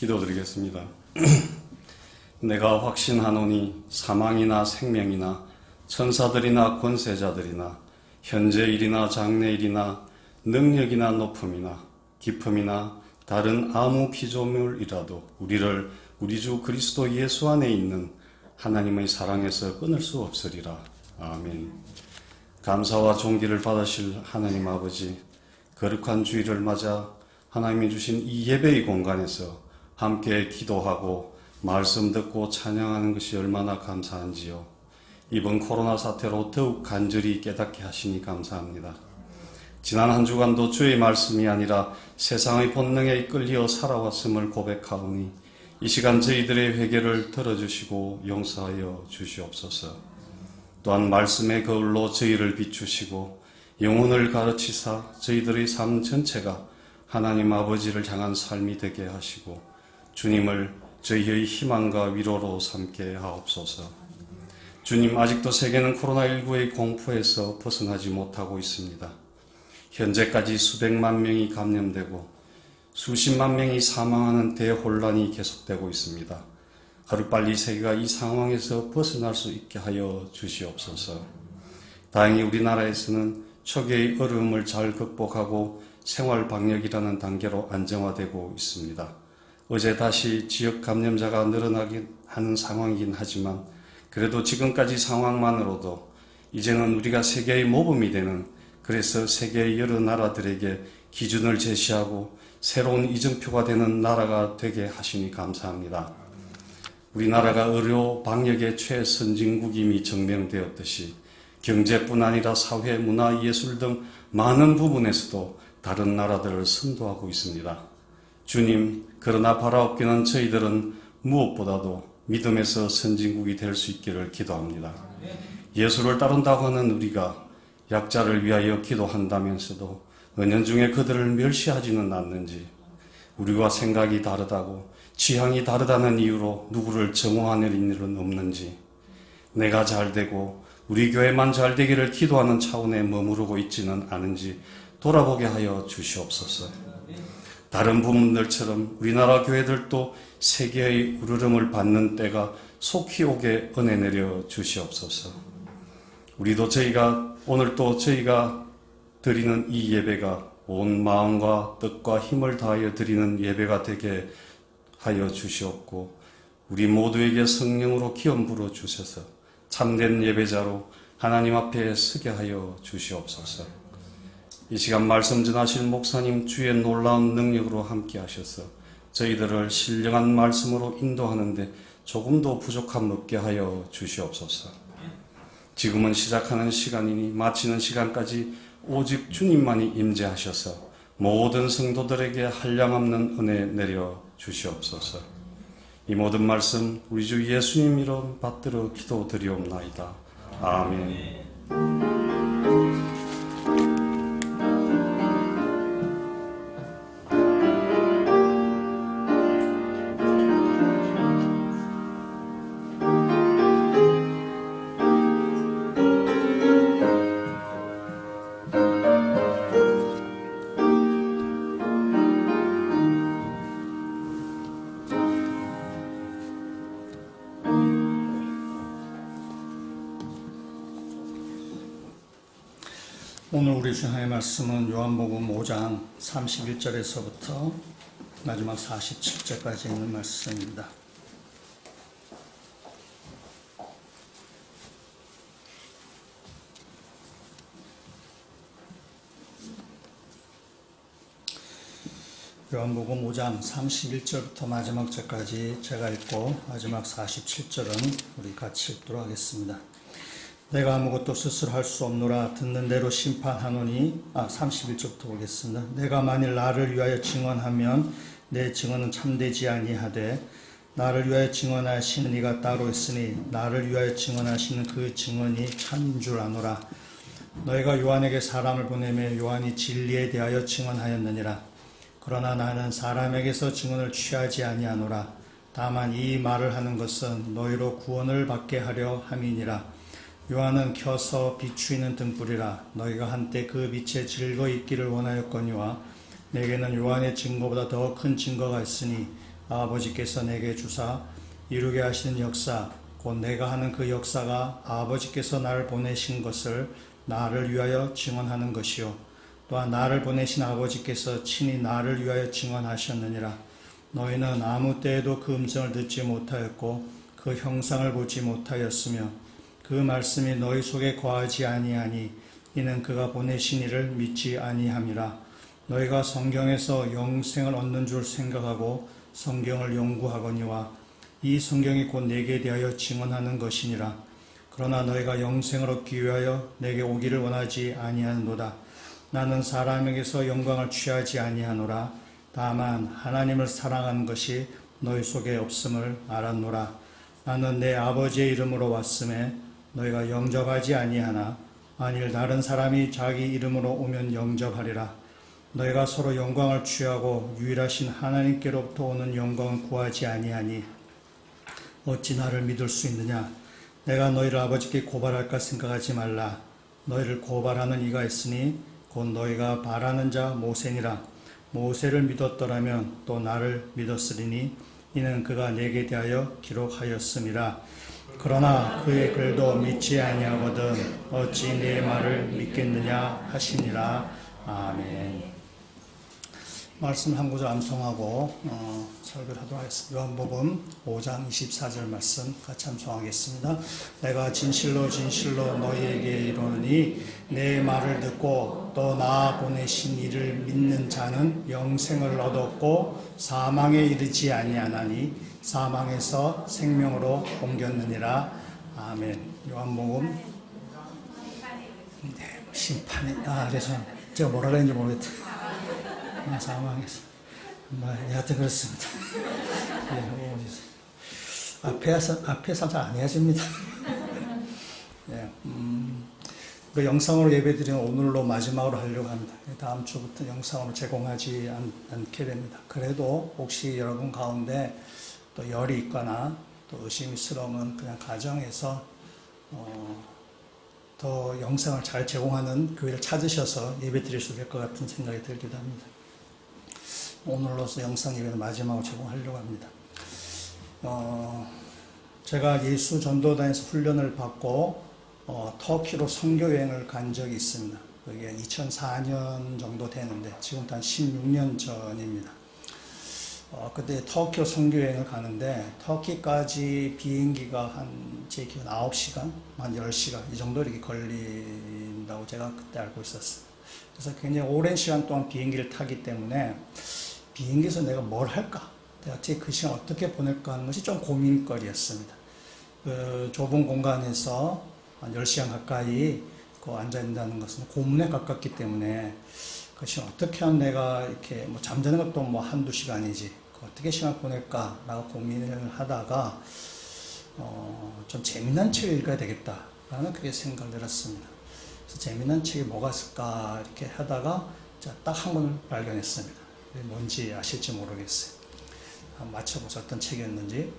기도드리겠습니다. 내가 확신하노니 사망이나 생명이나 천사들이나 권세자들이나 현재일이나 장래일이나 능력이나 높음이나 깊음이나 다른 아무 피조물이라도 우리를 우리 주 그리스도 예수 안에 있는 하나님의 사랑에서 끊을 수 없으리라. 아멘. 감사와 존귀를 받으실 하나님 아버지, 거룩한 주일을 맞아 하나님이 주신 이 예배의 공간에서 함께 기도하고 말씀 듣고 찬양하는 것이 얼마나 감사한지요. 이번 코로나 사태로 더욱 간절히 깨닫게 하시니 감사합니다. 지난 한 주간도 주의 말씀이 아니라 세상의 본능에 이끌려 살아왔음을 고백하오니 이 시간 저희들의 회개를 들어주시고 용서하여 주시옵소서. 또한 말씀의 거울로 저희를 비추시고 영혼을 가르치사 저희들의 삶 전체가 하나님 아버지를 향한 삶이 되게 하시고 주님을 저희의 희망과 위로로 삼게 하옵소서. 주님, 아직도 세계는 코로나19의 공포에서 벗어나지 못하고 있습니다. 현재까지 수백만 명이 감염되고 수십만 명이 사망하는 대혼란이 계속되고 있습니다. 하루빨리 세계가 이 상황에서 벗어날 수 있게 하여 주시옵소서. 다행히 우리나라에서는 초기의 어려움을 잘 극복하고 생활 방역이라는 단계로 안정화되고 있습니다. 어제 다시 지역 감염자가 늘어나긴 하는 상황이긴 하지만 그래도 지금까지 상황만으로도 이제는 우리가 세계의 모범이 되는, 그래서 세계의 여러 나라들에게 기준을 제시하고 새로운 이정표가 되는 나라가 되게 하시니 감사합니다. 우리나라가 의료 방역의 최선진국임이 증명되었듯이 경제뿐 아니라 사회, 문화, 예술 등 많은 부분에서도 다른 나라들을 선도하고 있습니다. 주님, 그러나 바라옵기는 저희들은 무엇보다도 믿음에서 선진국이 될 수 있기를 기도합니다. 예수를 따른다고 하는 우리가 약자를 위하여 기도한다면서도 은연중에 그들을 멸시하지는 않는지, 우리와 생각이 다르다고 취향이 다르다는 이유로 누구를 정오하는 일은 없는지, 내가 잘되고 우리 교회만 잘되기를 기도하는 차원에 머무르고 있지는 않은지 돌아보게 하여 주시옵소서. 다른 부문들처럼 우리나라 교회들도 세계의 우르름을 받는 때가 속히 오게 은혜 내려 주시옵소서. 우리도 오늘 또 저희가 드리는 이 예배가 온 마음과 뜻과 힘을 다하여 드리는 예배가 되게 하여 주시옵고 우리 모두에게 성령으로 기름 부어 주셔서 참된 예배자로 하나님 앞에 서게 하여 주시옵소서. 이 시간 말씀 전하실 목사님 주의 놀라운 능력으로 함께 하셔서 저희들을 신령한 말씀으로 인도하는데 조금도 부족함 없게 하여 주시옵소서. 지금은 시작하는 시간이니 마치는 시간까지 오직 주님만이 임재하셔서 모든 성도들에게 한량없는 은혜 내려 주시옵소서. 이 모든 말씀 우리 주 예수님 이름 받들어 기도드리옵나이다. 아멘. 오늘 우리 주님의 말씀은 요한복음 5장 31절에서부터 마지막 47절까지 있는 말씀입니다. 요한복음 5장 31절부터 마지막 절까지 제가 읽고 마지막 47절은 우리 같이 읽도록 하겠습니다. 내가 아무것도 스스로 할 수 없노라. 듣는 대로 심판하노니 31절부터 보겠습니다. 내가 만일 나를 위하여 증언하면 내 증언은 참되지 아니하되 나를 위하여 증언하시는 이가 따로 있으니 나를 위하여 증언하시는 그 증언이 참인 줄 아노라. 너희가 요한에게 사람을 보내며 요한이 진리에 대하여 증언하였느니라. 그러나 나는 사람에게서 증언을 취하지 아니하노라. 다만 이 말을 하는 것은 너희로 구원을 받게 하려 함이니라. 요한은 켜서 비추이는 등불이라. 너희가 한때 그 빛에 즐거이 있기를 원하였거니와 내게는 요한의 증거보다 더 큰 증거가 있으니 아버지께서 내게 주사 이루게 하시는 역사 곧 내가 하는 그 역사가 아버지께서 나를 보내신 것을 나를 위하여 증언하는 것이요 또한 나를 보내신 아버지께서 친히 나를 위하여 증언하셨느니라. 너희는 아무 때에도 그 음성을 듣지 못하였고 그 형상을 보지 못하였으며 그 말씀이 너희 속에 거하지 아니하니 이는 그가 보내신 이를 믿지 아니함이라. 너희가 성경에서 영생을 얻는 줄 생각하고 성경을 연구하거니와 이 성경이 곧 내게 대하여 증언하는 것이니라. 그러나 너희가 영생을 얻기 위하여 내게 오기를 원하지 아니하노라. 나는 사람에게서 영광을 취하지 아니하노라. 다만 하나님을 사랑하는 것이 너희 속에 없음을 알았노라. 나는 내 아버지의 이름으로 왔음에 너희가 영접하지 아니하나 만일 다른 사람이 자기 이름으로 오면 영접하리라. 너희가 서로 영광을 취하고 유일하신 하나님께로부터 오는 영광을 구하지 아니하니 어찌 나를 믿을 수 있느냐. 내가 너희를 아버지께 고발할까 생각하지 말라. 너희를 고발하는 이가 있으니 곧 너희가 바라는 자 모세니라. 모세를 믿었더라면 또 나를 믿었으리니 이는 그가 내게 대하여 기록하였음이라. 그러나 그의 글도 믿지 아니하거든 어찌 내 말을 믿겠느냐 하시니라. 아멘. 말씀 한 구절 암송하고 설교를 하도록 하겠습니다. 요한복음 5장 24절 말씀 같이 암송하겠습니다. 내가 진실로 진실로 너희에게 이르노니 내 말을 듣고 또 나 보내신 이를 믿는 자는 영생을 얻었고 사망에 이르지 아니하나니 사망에서 생명으로 옮겼느니라. 아멘. 요한복음 심판이 그래서 제가 뭐라 그랬는지 모르겠다. 사망에서 여하튼 그렇습니다. 앞에서 잘 안 해집니다. 그 영상으로 예배드리는 오늘로 마지막으로 하려고 합니다. 다음 주부터 영상으로 제공하지 않게 됩니다. 그래도 혹시 여러분 가운데 또 열이 있거나 또 의심스러우면 그냥 가정에서 더 영상을 잘 제공하는 교회를 찾으셔서 예배 드릴 수 있을 것 같은 생각이 들기도 합니다. 오늘로서 영상 예배를 마지막으로 제공하려고 합니다. 제가 예수 전도단에서 훈련을 받고 터키로 선교여행을 간 적이 있습니다. 그게 2004년 정도 되는데 지금부터 한 16년 전입니다. 그때 터키로 선교여행을 가는데 터키까지 비행기가 제 기준 9시간, 한 10시간 이 정도 이렇게 걸린다고 제가 그때 알고 있었어요. 그래서 굉장히 오랜 시간 동안 비행기를 타기 때문에 비행기에서 내가 뭘 할까? 대체 그 시간 어떻게 보낼까 하는 것이 좀 고민거리였습니다. 그 좁은 공간에서 한 10시간 가까이 앉아있는다는 것은 고문에 가깝기 때문에 그 시간 어떻게 하면 내가 이렇게 잠자는 것도 한두 시간이지 어떻게 시간 보낼까라고 고민을 하다가 좀 재미난 책을 읽어야 되겠다라는 그게 생각을 들었습니다. 그래서 재미난 책이 뭐가 있을까 이렇게 하다가 딱 한 권을 발견했습니다. 뭔지 아실지 모르겠어요. 한번 맞춰보세요. 어떤 책이었는지.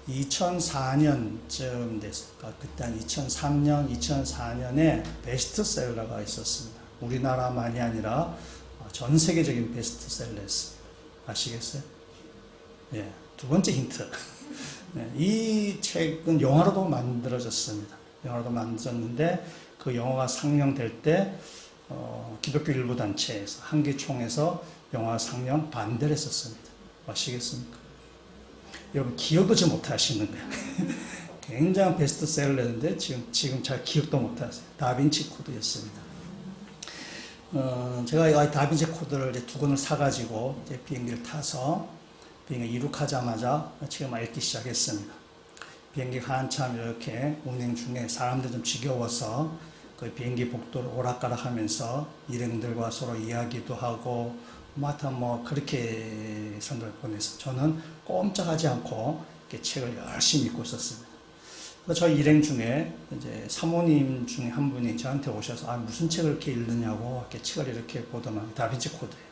2004년쯤 됐을까? 그때 한 2003년, 2004년에 베스트셀러가 있었습니다. 우리나라만이 아니라 전 세계적인 베스트셀러였습니다. 아시겠어요? 예, 두 번째 힌트. 네, 이 책은 영화로도 만들어졌습니다. 영화로도 만들어졌는데 그 영화가 상영될 때 기독교 일부 단체에서 한기총에서 영화 상영 반대를 했었습니다. 아시겠습니까? 여러분 기억도 잘 못하시는 거예요. 굉장한 베스트셀러였는데 지금 잘 기억도 못하세요. 다빈치 코드였습니다. 제가 이 다빈치 코드를 이제 2권을 사가지고 이제 비행기를 타서 비행기 이륙하자마자 책을 막 읽기 시작했습니다. 비행기가 한참 이렇게 운행 중에 사람들 좀 지겨워서 그 비행기 복도를 오락가락하면서 일행들과 서로 이야기도 하고 하여튼 그렇게 선도를 보내서 저는 꼼짝하지 않고 이렇게 책을 열심히 읽고 있었습니다. 저희 일행 중에 이제 사모님 중에 한 분이 저한테 오셔서 무슨 책을 이렇게 읽느냐고 이렇게 책을 이렇게 보더만 다빈치 코드예요.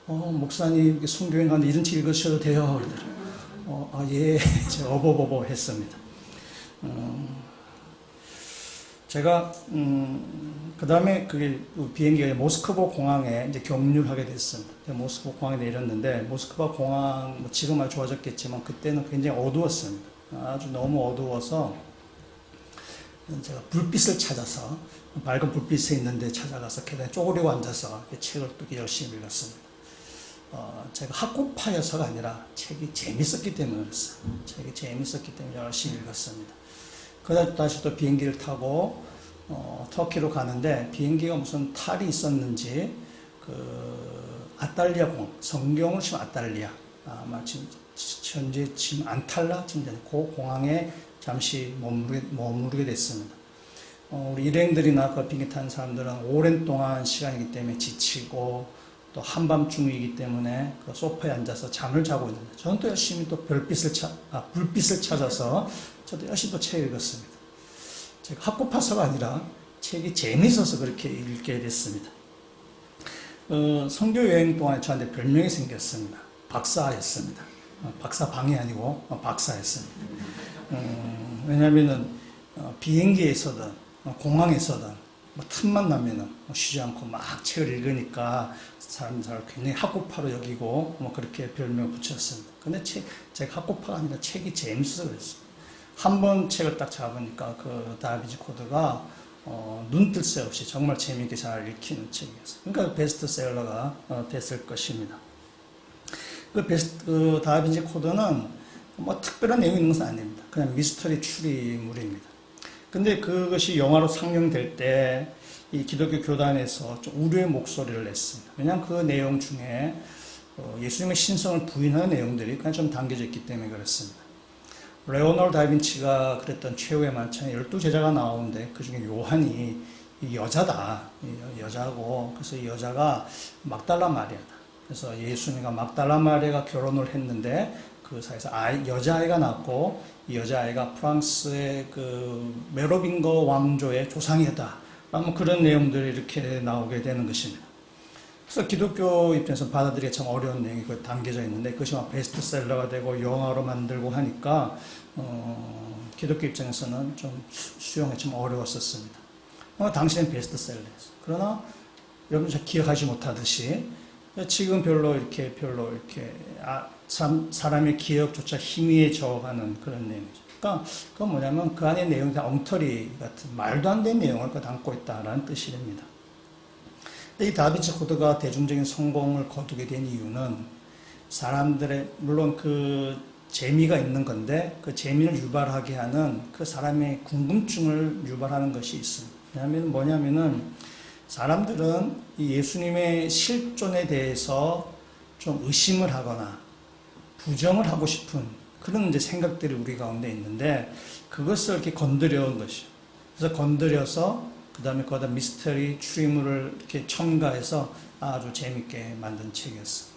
목사님 순교행 가는데 이런 책 읽으셔도 돼요. 예, 제가 어버버버 했습니다. 제가 그 다음에 그게 비행기가 모스크바 공항에 이제 경유하게 됐습니다. 모스크바 공항에 내렸는데, 모스크바 공항, 뭐 지금 아주 좋아졌겠지만, 그때는 굉장히 어두웠습니다. 아주 너무 어두워서, 제가 불빛을 찾아서, 밝은 불빛이 있는데 찾아가서 계단에 쪼그리고 앉아서 책을 또 열심히 읽었습니다. 제가 학구파여서가 아니라 책이 재밌었기 때문에 그랬어요. 책이 재밌었기 때문에 열심히 읽었습니다. 그다음 다시 또 비행기를 타고 터키로 가는데, 비행기가 무슨 탈이 있었는지 아탈리아 공항, 성경을 치면 아탈리아, 아마 지금 현재 지금 안탈라 지금 그 공항에 잠시 머무르게 됐습니다. 우리 일행들이나 그 비행기 타는 사람들은 오랜 동안 시간이기 때문에 지치고 또 한밤중이기 때문에 그 소파에 앉아서 잠을 자고 있는데, 저는 또 열심히 또 불빛을 찾아서 저도 열심히 또 책을 읽었습니다. 제가 학구파서가 아니라 책이 재미있어서 그렇게 읽게 됐습니다. 선교 여행 동안에 저한테 별명이 생겼습니다. 박사였습니다. 박사방이 아니고 박사였습니다. 왜냐하면은 비행기에서든 공항에서든 뭐 틈만 나면은 쉬지 않고 막 책을 읽으니까 사람들 굉장히 학구파로 여기고 뭐 그렇게 별명을 붙였습니다. 근데 제가 학구파가 아니라 책이 재밌어서 그랬어요. 한 번 책을 딱 잡으니까 그 다빈치 코드가 눈 뜰 새 없이 정말 재미있게 잘 읽히는 책이었어요. 그러니까 베스트셀러가 됐을 것입니다. 그 다빈치 코드는 뭐 특별한 내용이 있는 것은 아닙니다. 그냥 미스터리 추리물입니다. 근데 그것이 영화로 상영될 때 이 기독교 교단에서 좀 우려의 목소리를 냈습니다. 왜냐하면 그 내용 중에 예수님의 신성을 부인하는 내용들이 그냥 좀 담겨져 있기 때문에 그렇습니다. 레오나르도 다빈치가 그랬던 최후의 만찬에 12제자가 나오는데, 그 중에 요한이 여자다. 여자고, 그래서 이 여자가 막달라 마리아다. 그래서 예수님과 막달라 마리아가 결혼을 했는데, 그 사이에서 여자아이가 낳고, 이 여자아이가 프랑스의 그 메로빙거 왕조의 조상이었다. 아마 그런 내용들이 이렇게 나오게 되는 것입니다. 그래서 기독교 입장에서 받아들이기 참 어려운 내용이 담겨져 있는데, 그것이 막 베스트셀러가 되고 영화로 만들고 하니까 기독교 입장에서는 좀 수용이 좀 어려웠었습니다. 당시엔 베스트셀러였어요. 그러나 여러분 잘 기억하지 못하듯이 지금 별로 이렇게 사람의 기억조차 희미해져가는 그런 내용이죠. 그러니까 그건 뭐냐면 그 안에 내용이 다 엉터리 같은 말도 안 되는 내용을 담고 있다라는 뜻입니다. 이 다빈치 코드가 대중적인 성공을 거두게 된 이유는 사람들의, 물론 그 재미가 있는 건데, 그 재미를 유발하게 하는 그 사람의 궁금증을 유발하는 것이 있습니다. 뭐냐면은 사람들은 이 예수님의 실존에 대해서 좀 의심을 하거나 부정을 하고 싶은 그런 이제 생각들이 우리 가운데 있는데, 그것을 이렇게 건드려온 것이죠. 그래서 건드려서 그 다음에 거기다 미스터리 추리물을 이렇게 첨가해서 아주 재밌게 만든 책이었어요.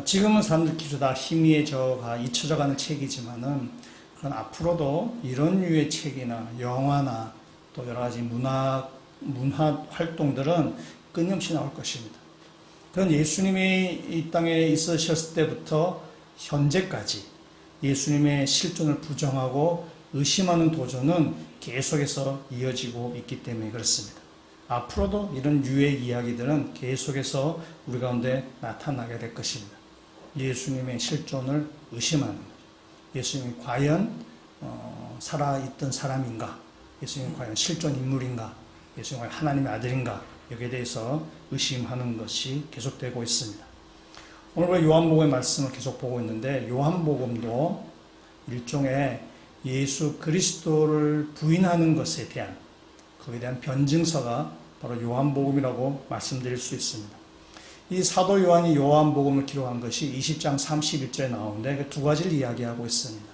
지금은 사람들 기초 다 희미해져가 잊혀져가는 책이지만은, 그건 앞으로도 이런 류의 책이나 영화나 또 여러 가지 문화 활동들은 끊임없이 나올 것입니다. 그건 예수님이 이 땅에 있으셨을 때부터 현재까지 예수님의 실존을 부정하고 의심하는 도전은 계속해서 이어지고 있기 때문에 그렇습니다. 앞으로도 이런 유의 이야기들은 계속해서 우리 가운데 나타나게 될 것입니다. 예수님의 실존을 의심하는 거죠. 예수님이 과연 살아있던 사람인가? 예수님이 과연 실존 인물인가? 예수님이 과연 하나님의 아들인가? 여기에 대해서 의심하는 것이 계속되고 있습니다. 오늘 우리가 요한복음의 말씀을 계속 보고 있는데, 요한복음도 일종의 예수 그리스도를 부인하는 것에 대한, 거기에 대한 변증서가 바로 요한복음이라고 말씀드릴 수 있습니다. 이 사도 요한이 요한복음을 기록한 것이 20장 31절에 나오는데, 두 가지를 이야기하고 있습니다.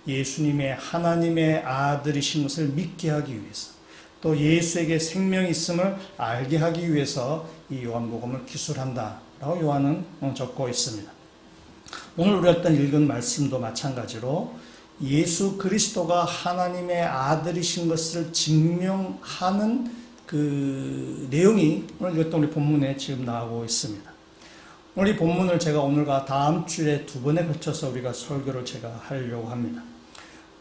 예수님의 하나님의 아들이신 것을 믿게 하기 위해서, 또 예수에게 생명이 있음을 알게 하기 위해서 이 요한복음을 기술한다 라고 요한은 적고 있습니다. 오늘 우리가 일단 읽은 말씀도 마찬가지로 예수 그리스도가 하나님의 아들이신 것을 증명하는 그 내용이 오늘 읽었던 우리 본문에 지금 나오고 있습니다. 오늘 이 본문을 제가 오늘과 다음 주에 두 번에 걸쳐서 우리가 설교를 제가 하려고 합니다.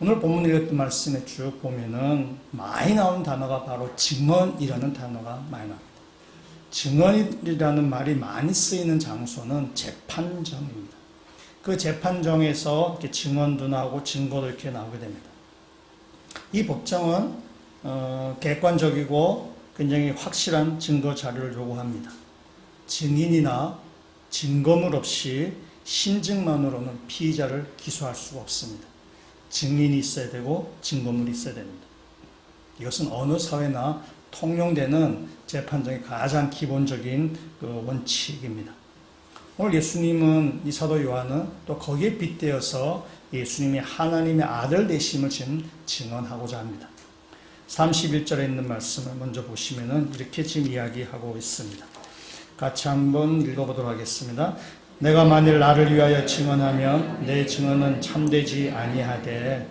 오늘 본문 읽었던 말씀에 쭉 보면은 많이 나오는 단어가 바로 증언이라는 단어가 많이 나옵니다. 증언이라는 말이 많이 쓰이는 장소는 재판정입니다. 그 재판정에서 이렇게 증언도 나오고 증거도 이렇게 나오게 됩니다. 이 법정은 객관적이고 굉장히 확실한 증거 자료를 요구합니다. 증인이나 증거물 없이 신증만으로는 피의자를 기소할 수가 없습니다. 증인이 있어야 되고 증거물이 있어야 됩니다. 이것은 어느 사회나 통용되는 재판정의 가장 기본적인 원칙입니다. 오늘 예수님은, 이 사도 요한은 또 거기에 빗대어서 예수님이 하나님의 아들 되심을 지금 증언하고자 합니다. 31절에 있는 말씀을 먼저 보시면은 이렇게 지금 이야기하고 있습니다. 같이 한번 읽어보도록 하겠습니다. 내가 만일 나를 위하여 증언하면 내 증언은 참되지 아니하되.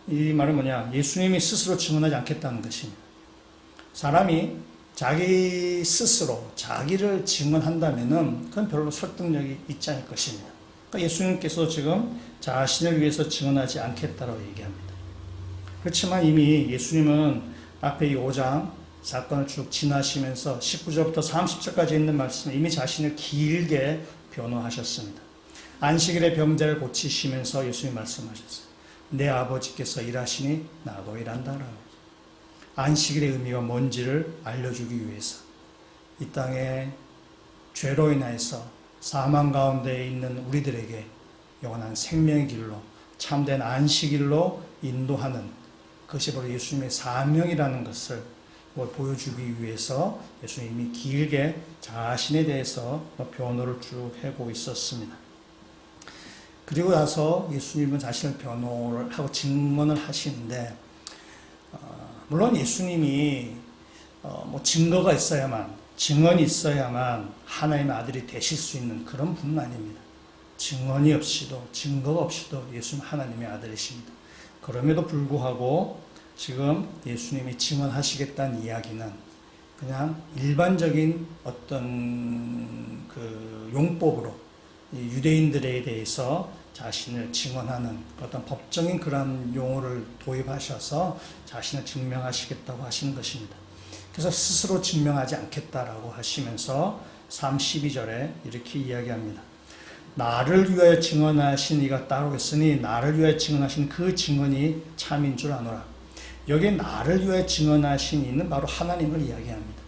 이 말은 뭐냐? 예수님이 스스로 증언하지 않겠다는 것입니다. 사람이 자기 스스로 자기를 증언한다면은 그건 별로 설득력이 있지 않을 것입니다. 그러니까 예수님께서 지금 자신을 위해서 증언하지 않겠다고 얘기합니다. 그렇지만 이미 예수님은 앞에 이 5장 사건을 쭉 지나시면서 19절부터 30절까지 있는 말씀에 이미 자신을 길게 변호하셨습니다. 안식일에 병자를 고치시면서 예수님이 말씀하셨어요. 내 아버지께서 일하시니 나도 일한다라고. 안식일의 의미가 뭔지를 알려주기 위해서 이 땅에 죄로 인해서 사망 가운데 있는 우리들에게 영원한 생명의 길로, 참된 안식일로 인도하는 그것이 바로 예수님의 사명이라는 것을 보여주기 위해서 예수님이 길게 자신에 대해서 변호를 쭉 하고 있었습니다. 그리고 나서 예수님은 자신을 변호를 하고 증언을 하시는데, 물론 예수님이 증거가 있어야만, 증언이 있어야만 하나님의 아들이 되실 수 있는 그런 분은 아닙니다. 증언이 없이도, 증거가 없이도 예수님 하나님의 아들이십니다. 그럼에도 불구하고 지금 예수님이 증언하시겠다는 이야기는 그냥 일반적인 어떤 용법으로 유대인들에 대해서 자신을 증언하는 어떤 법적인 그런 용어를 도입하셔서 자신을 증명하시겠다고 하시는 것입니다. 그래서 스스로 증명하지 않겠다라고 하시면서 32절에 이렇게 이야기합니다. 나를 위하여 증언하신 이가 따로 있으니 나를 위하여 증언하신 그 증언이 참인 줄 아노라. 여기에 나를 위하여 증언하신 이는 바로 하나님을 이야기합니다.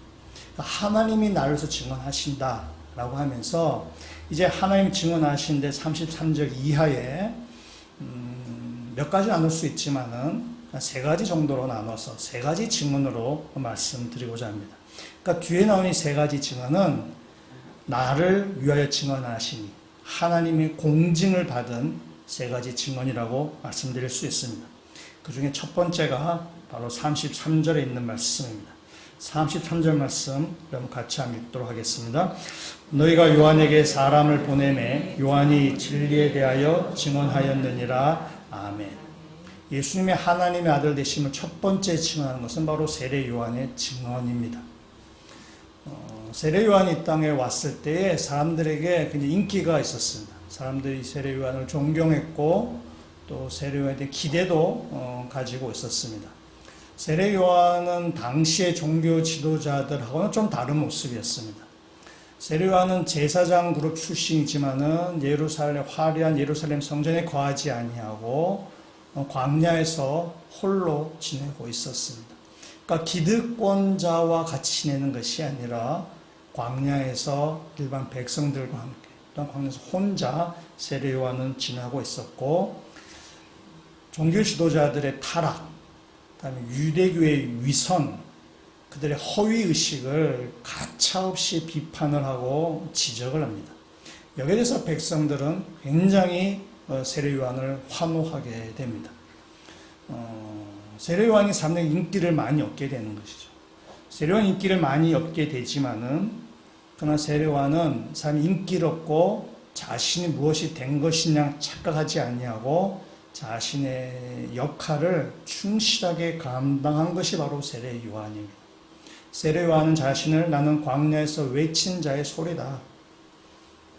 하나님이 나를 위해서 증언하신다라고 하면서 이제 하나님 증언하신데 33절 이하에 몇 가지 나눌 수 있지만은 세 가지 정도로 나눠서 세 가지 증언으로 말씀드리고자 합니다. 그러니까 뒤에 나오는 이 세 가지 증언은 나를 위하여 증언하시니 하나님의 공증을 받은 세 가지 증언이라고 말씀드릴 수 있습니다. 그 중에 첫 번째가 바로 33절에 있는 말씀입니다. 33절 말씀 그럼 같이 한번 읽도록 하겠습니다. 너희가 요한에게 사람을 보내매 요한이 진리에 대하여 증언하였느니라. 아멘. 예수님의 하나님의 아들 되심을 첫 번째 증언하는 것은 바로 세례 요한의 증언입니다. 세례 요한이 이 땅에 왔을 때에 사람들에게 굉장히 인기가 있었습니다. 사람들이 세례 요한을 존경했고 또 세례 요한에 대한 기대도 가지고 있었습니다. 세례 요한은 당시의 종교 지도자들하고는 좀 다른 모습이었습니다. 세례 요한은 제사장 그룹 출신이지만은 화려한 예루살렘 성전에 거하지 아니하고 광야에서 홀로 지내고 있었습니다. 그러니까 기득권자와 같이 지내는 것이 아니라 광야에서 일반 백성들과 함께 또한 광야에서 혼자 세례 요한은 지내고 있었고, 종교 지도자들의 타락, 그다음에 유대교의 위선, 그들의 허위의식을 가차없이 비판을 하고 지적을 합니다. 여기에 대해서 백성들은 굉장히 세례 요한을 환호하게 됩니다. 세례 요한이 사람들에게 인기를 많이 얻게 되는 것이죠. 세례 요한 인기를 많이 얻게 되지만은, 그러나 세례 요한은 사람이 인기를 얻고 자신이 무엇이 된 것이냐 착각하지 아니하고 자신의 역할을 충실하게 감당한 것이 바로 세례 요한입니다. 세례 요한은 자신을 나는 광야에서 외친 자의 소리다.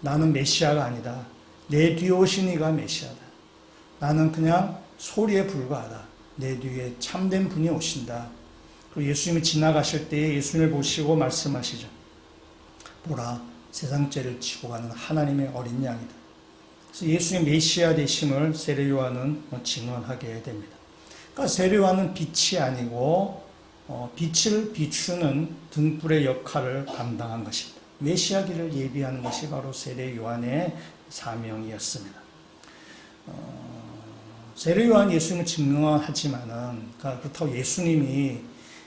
나는 메시아가 아니다. 내 뒤에 오신 이가 메시아다. 나는 그냥 소리에 불과하다. 내 뒤에 참된 분이 오신다. 그리고 예수님이 지나가실 때에 예수님을 보시고 말씀하시죠. 보라, 세상 죄를 지고 가는 하나님의 어린 양이다. 그래서 예수님의 메시아 되심을 세례 요한은 증언하게 됩니다. 그러니까 세례 요한은 빛이 아니고 빛을 비추는 등불의 역할을 감당한 것입니다. 메시아기를 예비하는 것이 바로 세례 요한의 사명이었습니다. 세례 요한이 예수님을 증언하지만은 그렇다고 예수님이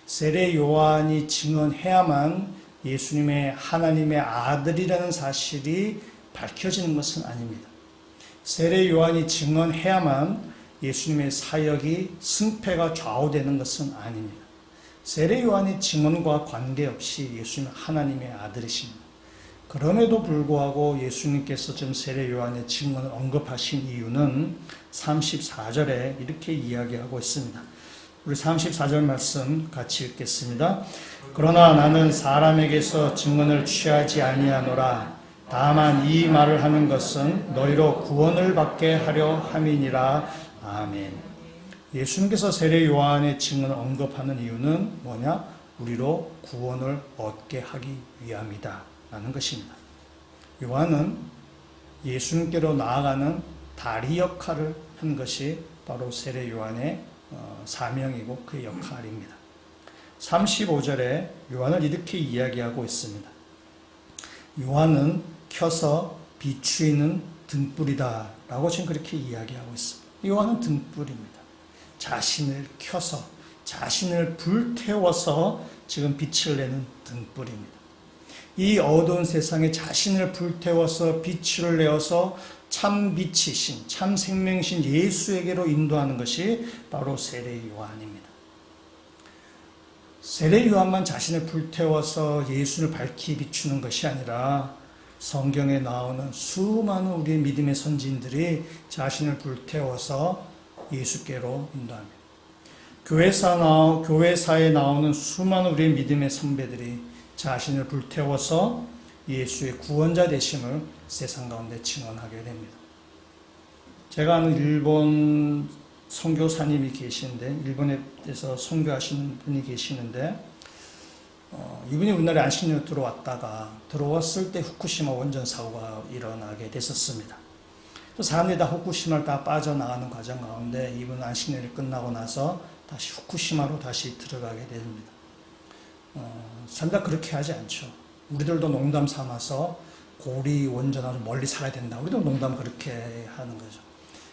세례 요한이 증언해야만 예수님의 하나님의 아들이라는 사실이 밝혀지는 것은 아닙니다. 세례 요한이 증언해야만 예수님의 사역이 승패가 좌우되는 것은 아닙니다. 세례 요한의 증언과 관계없이 예수님은 하나님의 아들이십니다. 그럼에도 불구하고 예수님께서 지금 세례 요한의 증언을 언급하신 이유는 34절에 이렇게 이야기하고 있습니다. 우리 34절 말씀 같이 읽겠습니다. 그러나 나는 사람에게서 증언을 취하지 아니하노라. 다만 이 말을 하는 것은 너희로 구원을 받게 하려 함이니라. 아멘. 예수님께서 세례 요한의 증언을 언급하는 이유는 뭐냐? 우리로 구원을 얻게 하기 위함이다 라는 것입니다. 요한은 예수님께로 나아가는 다리 역할을 한 것이 바로 세례 요한의 사명이고 그 역할입니다. 35절에 요한을 이렇게 이야기하고 있습니다. 요한은 켜서 비추이는 등불이다 라고 지금 그렇게 이야기하고 있습니다. 요한은 등불입니다. 자신을 켜서 자신을 불태워서 지금 빛을 내는 등불입니다. 이 어두운 세상에 자신을 불태워서 빛을 내어서 참 빛이신 참 생명이신 예수에게로 인도하는 것이 바로 세례 요한입니다. 세례 요한만 자신을 불태워서 예수를 밝히 비추는 것이 아니라 성경에 나오는 수많은 우리의 믿음의 선지인들이 자신을 불태워서 예수께로 인도합니다. 교회사에 나오는 수많은 우리의 믿음의 선배들이 자신을 불태워서 예수의 구원자 되심을 세상 가운데 증언하게 됩니다. 제가 아는 일본 선교사님이 계시는데, 일본에서 선교하시는 분이 계시는데, 이분이 우리나라에 안식년에 들어왔을 때 후쿠시마 원전 사고가 일어나게 됐었습니다. 또 사람들이 다 후쿠시마를 다 빠져나가는 과정 가운데 이분 안식년이 끝나고 나서 다시 후쿠시마로 다시 들어가게 됩니다. 사람들 그렇게 하지 않죠. 우리들도 농담 삼아서 고리 원전하고 멀리 살아야 된다. 우리도 농담 그렇게 하는 거죠.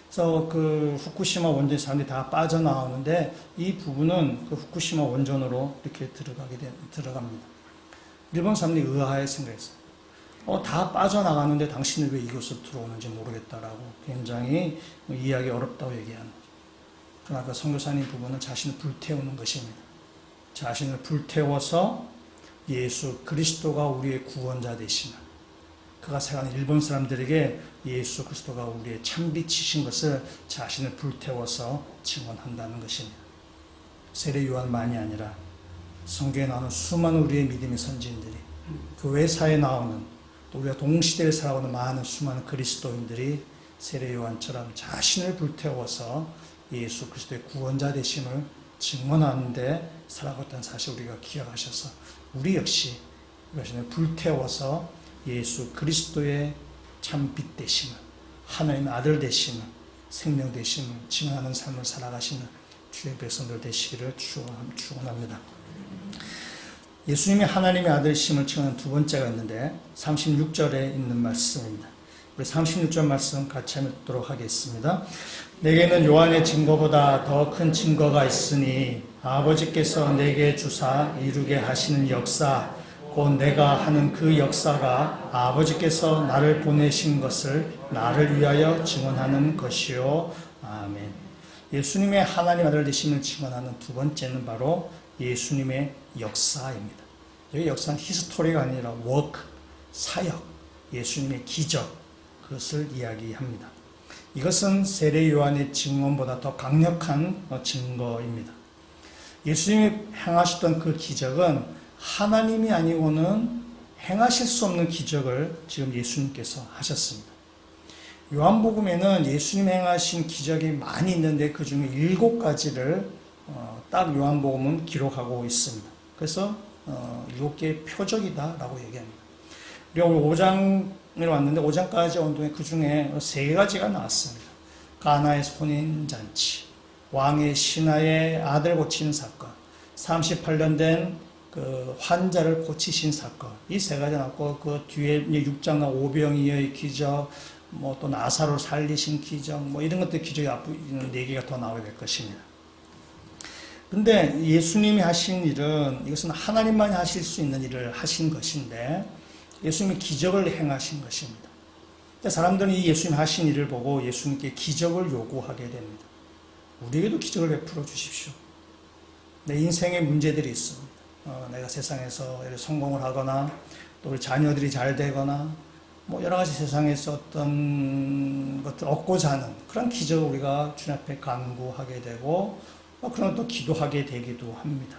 그래서 그 후쿠시마 원전 사람들이 다 빠져나오는데 이 부분은 그 후쿠시마 원전으로 이렇게 들어갑니다. 일본 사람들이 의아해 생각했어요. 다 빠져나가는데 당신은 왜 이곳으로 들어오는지 모르겠다라고 굉장히 이해하기 어렵다고 얘기하는 거죠. 그러나 그 선교사님 부분은 자신을 불태우는 것입니다. 자신을 불태워서 예수 그리스도가 우리의 구원자 되심을, 그가 생각하는 일본 사람들에게 예수 그리스도가 우리의 참빛이신 것을 자신을 불태워서 증언한다는 것입니다. 세례 요한만이 아니라 성경에 나오는 수많은 우리의 믿음의 선지인들이, 교회사에 나오는 또 우리가 동시대를 살아오는 많은 수많은 그리스도인들이 세례 요한처럼 자신을 불태워서 예수 그리스도의 구원자 되심을 증언하는데 살아갔다는 사실 우리가 기억하셔서 우리 역시 자신을 불태워서 예수 그리스도의 참빛 되심을, 하나님의 아들 되심을, 생명 되심을 증언하는 삶을 살아가시는 주의 백성들 되시기를 축원합니다. 예수님이 하나님의 아들이심을 증언하는 두 번째가 있는데 36절에 있는 말씀입니다. 우리 36절 말씀 같이 읽도록 하겠습니다. 내게는 요한의 증거보다 더 큰 증거가 있으니 아버지께서 내게 주사 이루게 하시는 역사, 곧 내가 하는 그 역사가 아버지께서 나를 보내신 것을 나를 위하여 증언하는 것이요. 아멘. 예수님의 하나님 아들 되심을 증언하는 두 번째는 바로 예수님의 역사입니다. 여기 역사는 히스토리가 아니라 워크, 사역, 예수님의 기적, 그것을 이야기합니다. 이것은 세례 요한의 증언보다 더 강력한 증거입니다. 예수님이 행하셨던 그 기적은 하나님이 아니고는 행하실 수 없는 기적을 지금 예수님께서 하셨습니다. 요한복음에는 예수님 행하신 기적이 많이 있는데 그 중에 7가지를 딱 요한복음은 기록하고 있습니다. 그래서 7개의 표적이다라고 얘기합니다. 우리가 오늘 5장에 왔는데 5장까지 온 동안 그 중에 3가지가 나왔습니다. 가나에서 혼인잔치, 왕의 신하의 아들 고치는 사건, 38년 된 그 환자를 고치신 사건, 이 3가지 나왔고 그 뒤에 6장과 오병이어의 기적, 뭐 또 나사로를 살리신 기적, 뭐 이런 것들 기적이 앞으로 4개가 더 나오게 될 것입니다. 근데 예수님이 하신 일은 이것은 하나님만이 하실 수 있는 일을 하신 것인데 예수님이 기적을 행하신 것입니다. 사람들은 이 예수님 하신 일을 보고 예수님께 기적을 요구하게 됩니다. 우리에게도 기적을 베풀어 주십시오. 내 인생에 문제들이 있습니다. 내가 세상에서 성공을 하거나 또 우리 자녀들이 잘 되거나 뭐 여러 가지 세상에서 어떤 것들 얻고자 하는 그런 기적을 우리가 주님 앞에 간구하게 되고 그런 또 기도하게 되기도 합니다.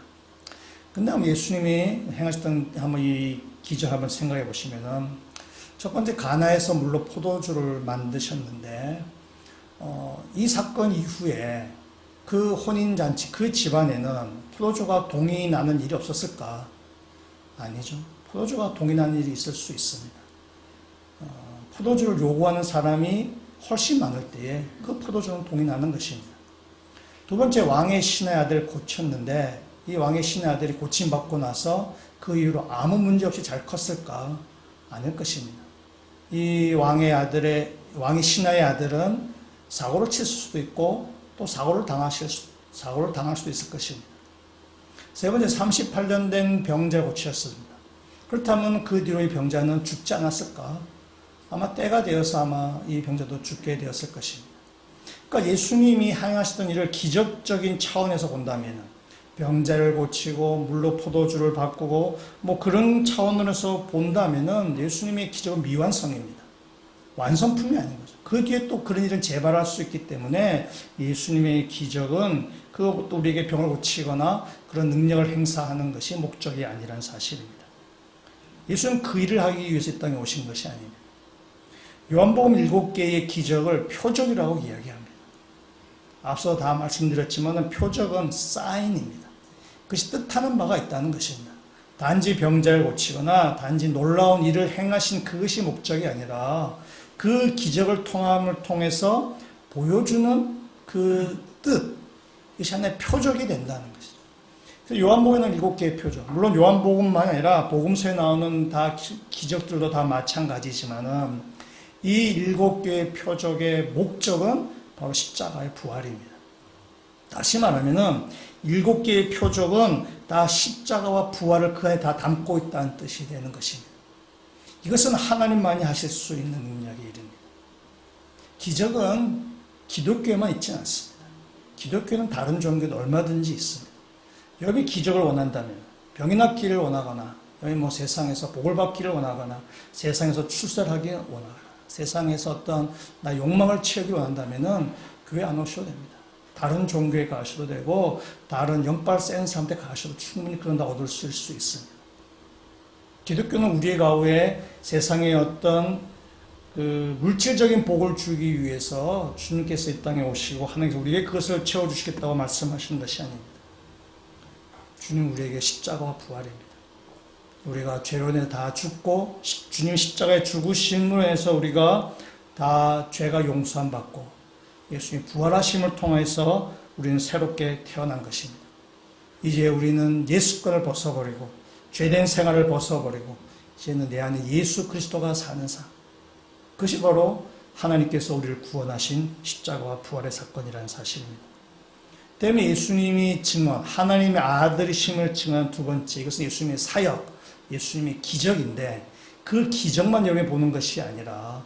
근데 한번 예수님이 행하셨던 한번 이 기적 한번 생각해 보시면은 첫 번째 가나에서 물로 포도주를 만드셨는데 이 사건 이후에 그 혼인잔치 그 집안에는 포도주가 동이 나는 일이 없었을까? 아니죠. 포도주가 동이 나는 일이 있을 수 있습니다. 포도주를 요구하는 사람이 훨씬 많을 때에 그 포도주는 동이 나는 것입니다. 두 번째 왕의 신의 아들 고쳤는데 이 왕의 신의 아들이 고침받고 나서 그 이후로 아무 문제 없이 잘 컸을까? 아닐 것입니다. 이 왕의 신하의 아들은 사고를 칠 수도 있고 또 사고를 당할 수도 있을 것입니다. 세 번째 38년 된 병자를 고치셨습니다. 그렇다면 그 뒤로 이 병자는 죽지 않았을까? 아마 때가 되어서 아마 이 병자도 죽게 되었을 것입니다. 그러니까 예수님이 행하시던 일을 기적적인 차원에서 본다면 병자를 고치고 물로 포도주를 바꾸고 뭐 그런 차원으로서 본다면 예수님의 기적은 미완성입니다. 완성품이 아닌 거죠. 그 뒤에 또 그런 일은 재발할 수 있기 때문에 예수님의 기적은 그것도 우리에게 병을 고치거나 그런 능력을 행사하는 것이 목적이 아니라는 사실입니다. 예수는 그 일을 하기 위해서 이 땅에 오신 것이 아닙니다. 요한복음 7개의 기적을 표적이라고 이야기합니다. 앞서 다 말씀드렸지만 표적은 사인입니다. 그것이 뜻하는 바가 있다는 것입니다. 단지 병자를 고치거나 단지 놀라운 일을 행하신 그것이 목적이 아니라 그 기적을 통해서 보여주는 그 뜻, 이것이 하나의 표적이 된다는 것이죠. 그래서 요한복음에는 7개의 표적, 물론 요한복음만 아니라 복음서에 나오는 다 기적들도 다 마찬가지지만은 이 7개의 표적의 목적은 바로 십자가의 부활입니다. 다시 말하면은 7개의 표적은 다 십자가와 부활을 그 안에 다 담고 있다는 뜻이 되는 것입니다. 이것은 하나님만이 하실 수 있는 능력의 일입니다. 기적은 기독교에만 있지 않습니다. 기독교는 다른 종교도 얼마든지 있습니다. 여러분이 기적을 원한다면, 병이 낫기를 원하거나, 여러분이 뭐 세상에서 복을 받기를 원하거나, 세상에서 출세를 하기를 원하거나, 세상에서 어떤 나 욕망을 채우기를 원한다면은 교회 안 오셔도 됩니다. 다른 종교에 가셔도 되고, 다른 영빨 센 사람한테 가셔도 충분히 그런 다 얻을 수 있습니다. 기독교는 우리의 가운데 세상의 어떤 그 물질적인 복을 주기 위해서 주님께서 이 땅에 오시고 하나님께서 우리에게 그것을 채워주시겠다고 말씀하시는 것이 아닙니다. 주님 우리에게 십자가와 부활입니다. 우리가 죄로 인해 다 죽고 주님 십자가의 죽으심으로 해서 우리가 다 죄가 용서함 받고 예수님 부활하심을 통해서 우리는 새롭게 태어난 것입니다. 이제 우리는 옛습관을 벗어버리고 죄된 생활을 벗어버리고 이제는 내 안에 예수 그리스도가 사는 삶, 그것이 바로 하나님께서 우리를 구원하신 십자가와 부활의 사건이라는 사실입니다. 때문에 예수님이 증언, 하나님의 아들이심을 증언한 두 번째, 이것은 예수님의 사역, 예수님의 기적인데 그 기적만 여기 보는 것이 아니라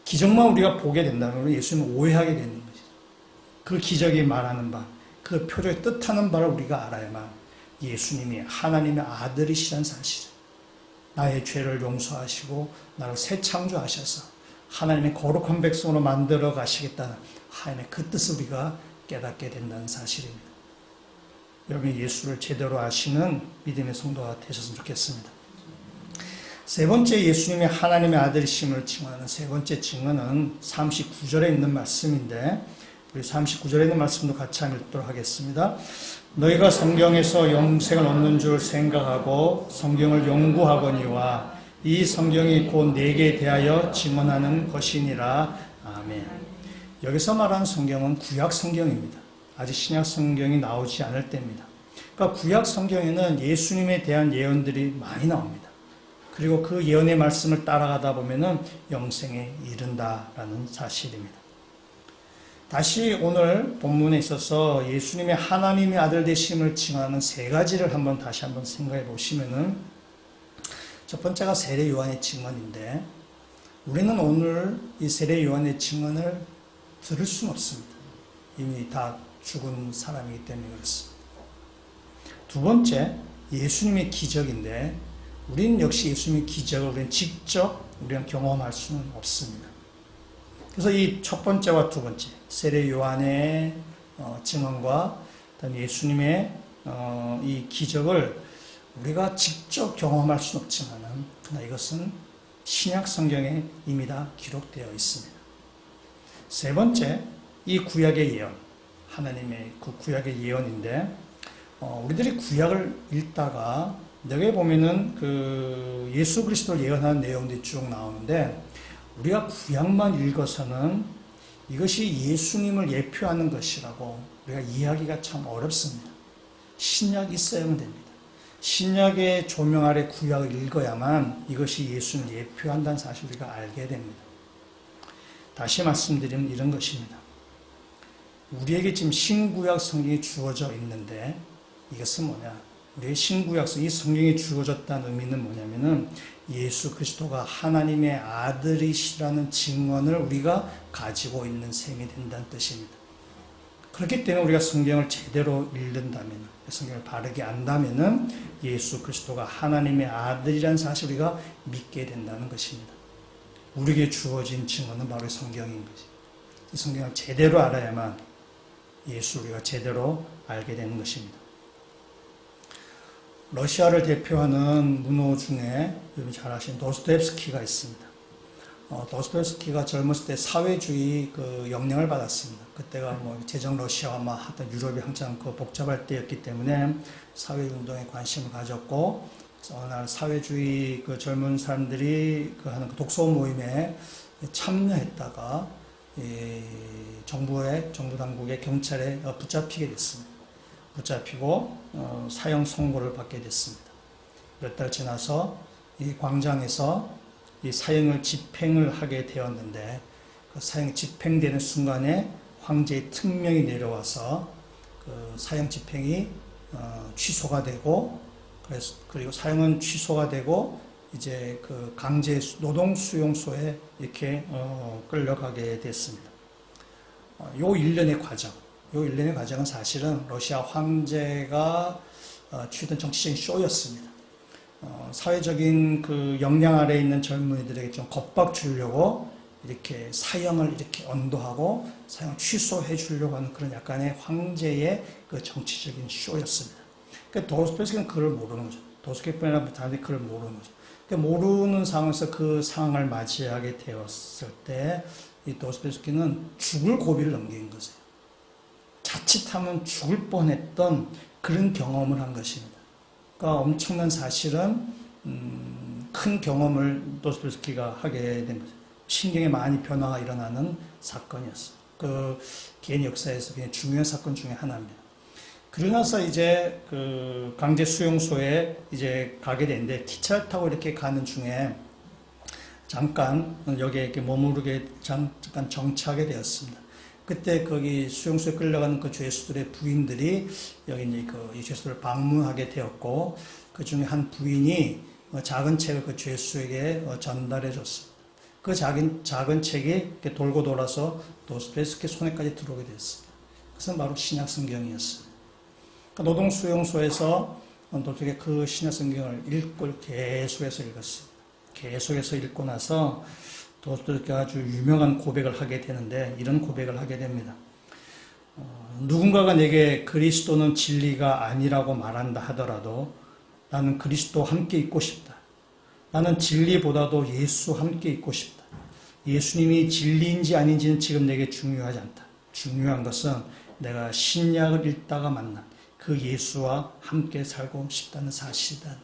기적만 우리가 보게 된다면 예수님을 오해하게 되는 것이죠. 그 기적이 말하는 바, 그 표적의 뜻하는 바를 우리가 알아야만 예수님이 하나님의 아들이시라는 사실, 나의 죄를 용서하시고 나를 새 창조하셔서 하나님의 거룩한 백성으로 만들어 가시겠다는 하나님의 그 뜻을 우리가 깨닫게 된다는 사실입니다. 여러분이 예수를 제대로 아시는 믿음의 성도가 되셨으면 좋겠습니다. 세 번째 예수님의 하나님의 아들이심을 증언하는 세 번째 증언은 39절에 있는 말씀인데 우리 39절에 있는 말씀도 같이 한번 읽도록 하겠습니다. 너희가 성경에서 영생을 얻는 줄 생각하고 성경을 연구하거니와 이 성경이 곧 내게 대하여 증언하는 것이니라. 아멘. 여기서 말하는 성경은 구약 성경입니다. 아직 신약 성경이 나오지 않을 때입니다. 그러니까 구약 성경에는 예수님에 대한 예언들이 많이 나옵니다. 그리고 그 예언의 말씀을 따라가다 보면은 영생에 이른다라는 사실입니다. 다시 오늘 본문에 있어서 예수님의 하나님의 아들 되심을 증언하는 세 가지를 다시 한번 생각해 보시면은 첫 번째가 세례 요한의 증언인데 우리는 오늘 이 세례 요한의 증언을 들을 수는 없습니다. 이미 다 죽은 사람이기 때문에 그렇습니다. 두 번째, 예수님의 기적인데 우리는 역시 예수님의 기적을 우리는 직접 경험할 수는 없습니다. 그래서 이 첫 번째와 두 번째, 세례 요한의 증언과 예수님의 이 기적을 우리가 직접 경험할 수는 없지만 그러나 이것은 신약 성경에 이미 다 기록되어 있습니다. 세 번째, 이 구약의 예언, 하나님의 그 구약의 예언인데 우리들이 구약을 읽다가 여기 보면은 그 예수 그리스도를 예언하는 내용들이 쭉 나오는데 우리가 구약만 읽어서는 이것이 예수님을 예표하는 것이라고 우리가 이해하기가 참 어렵습니다. 신약이 있어야만 됩니다. 신약의 조명 아래 구약을 읽어야만 이것이 예수님을 예표한다는 사실을 우리가 알게 됩니다. 다시 말씀드리면 이런 것입니다. 우리에게 지금 신구약 성경이 주어져 있는데 이것은 뭐냐? 우리의 신구약 이 성경이 주어졌다는 의미는 뭐냐면은 예수 그리스도가 하나님의 아들이시라는 증언을 우리가 가지고 있는 셈이 된다는 뜻입니다. 그렇기 때문에 우리가 성경을 제대로 읽는다면, 성경을 바르게 안다면은 예수 그리스도가 하나님의 아들이라는 사실을 우리가 믿게 된다는 것입니다. 우리에게 주어진 증언은 바로 성경인 거지. 이 성경을 제대로 알아야만 예수를 우리가 제대로 알게 되는 것입니다. 러시아를 대표하는 문호 중에 여러분 잘 아시는 도스토옙스키가 있습니다. 도스토옙스키가 젊었을 때 사회주의 그 영향을 받았습니다. 그때가 뭐 제정 러시아와 하던 유럽이 한창 그 복잡할 때였기 때문에 사회운동에 관심을 가졌고, 어느 날 사회주의 그 젊은 사람들이 그 하는 그 독서 모임에 참여했다가 정부 당국의 경찰에 붙잡히게 됐습니다. 붙잡히고 사형 선고를 받게 됐습니다. 몇 달 지나서 이 광장에서 이 사형을 집행을 하게 되었는데 그 사형 집행되는 순간에 황제의 특명이 내려와서 그 사형 집행이 취소가 되고 그리고 사형은 취소가 되고 이제 그 강제 노동 수용소에 이렇게 끌려가게 됐습니다. 요 일련의 과정은 사실은 러시아 황제가 취했던 정치적인 쇼였습니다. 사회적인 그 역량 아래에 있는 젊은이들에게 좀 겁박 주려고 이렇게 사형을 이렇게 언도하고 사형 취소해 주려고 하는 그런 약간의 황제의 그 정치적인 쇼였습니다. 그러니까 도스토옙스키는 그걸 모르는 거죠. 도스토옙스키라는 사람들이 그걸 모르는 거죠. 그러니까 모르는 상황에서 그 상황을 맞이하게 되었을 때 이 도스토옙스키는 죽을 고비를 넘긴 거죠. 자칫하면 죽을 뻔했던 그런 경험을 한 것입니다. 그러니까 엄청난 사실은 큰 경험을 도스토옙스키가 하게 된 거죠. 신경에 많이 변화가 일어나는 사건이었어요. 그 개인 역사에서 굉장히 중요한 사건 중에 하나입니다. 그러고 나서 이제 그 강제 수용소에 이제 가게 되는데 기차를 타고 이렇게 가는 중에 잠깐 여기에 이렇게 머무르게 잠깐 정차하게 되었습니다. 그때 거기 수용소에 끌려가는 그 죄수들의 부인들이 여기 이제 이 죄수들을 방문하게 되었고 그 중에 한 부인이 작은 책을 그 죄수에게 전달해 줬습니다. 그 작은 책이 이렇게 돌고 돌아서 도스토옙스키 손에까지 들어오게 됐습니다. 그것은 바로 신약 성경이었습니다. 그러니까 노동 수용소에서 도스토옙스키가 그 신약 성경을 읽고 계속해서 읽었습니다. 계속해서 읽고 나서 도스토옙스키가 아주 유명한 고백을 하게 되는데 이런 고백을 하게 됩니다. 누군가가 내게 그리스도는 진리가 아니라고 말한다 하더라도 나는 그리스도와 함께 있고 싶다. 나는 진리보다도 예수 함께 있고 싶다. 예수님이 진리인지 아닌지는 지금 내게 중요하지 않다. 중요한 것은 내가 신약을 읽다가 만난 그 예수와 함께 살고 싶다는 사실이다.